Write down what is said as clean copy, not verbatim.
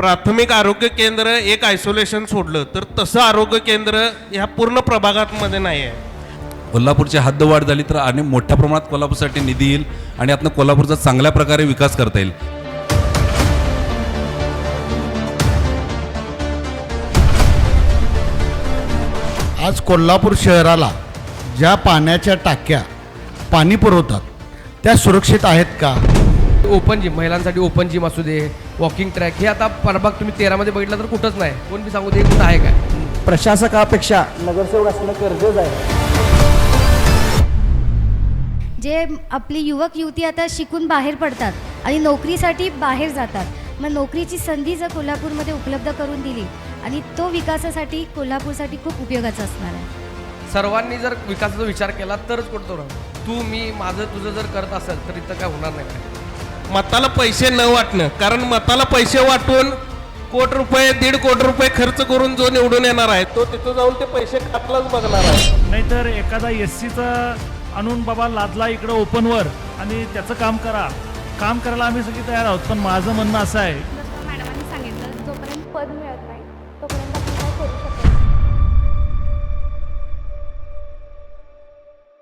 प्राथमिक आरोग्य केंद्र एक आयसोलेशन सोडलं तर तसं आरोग्य केंद्र ह्या पूर्ण प्रभागामध्ये नाही आहे. कोल्हापूरची हद्दवाढ झाली तर आणि मोठ्या प्रमाणात कोल्हापूरसाठी निधी येईल आणि यातनं कोल्हापूरचा चांगल्या प्रकारे विकास करता येईल. आज कोल्हापूर शहराला ज्या पाण्याच्या टाक्या पाणी पुरवतात त्या सुरक्षित आहेत का? ओपन जिम, महिलांसाठी ओपन जिम असू दे, वॉकिंग ट्रॅक, हे आता प्रभाग तुम्ही 13 मध्ये बघितलं तर कुठंच नाही. कोण बी सांगू दे कुठं आहे काय. प्रशासकापेक्षा नगरसेवक असणं गरजेचं आहे. जे आपली युवक युवती आता शिकून बाहेर पडतात आणि नोकरीसाठी बाहेर जातात, मग नोकरीची संधी जर कोल्हापूरमध्ये उपलब्ध करून दिली आणि तो विकासासाठी कोल्हापूरसाठी खूप उपयोगाचा असणार आहे. सर्वांनी जर विकासाचा विचार केला तरच कुठं राहू. तू मी माझं तुझं जर करत असेल तर इथं काय होणार नाही. मताला पैसे न वाटणं, कारण मताला पैसे वाटून कोटी रुपये 1.5 कोटी रुपये खर्च करून जो निवडून येणार आहे तो तिथं जाऊन ते पैसे खातलाच बघणार आहे. नाहीतर एखादा SCचा आणून बाबा लादला इकडं ओपनवर आणि त्याचं काम करायला आम्ही सगळी तयार आहोत. पण माझं म्हणणं असं आहे, जसं मॅडमांनी सांगितलं, जोपर्यंत पद मिळत नाही तोपर्यंत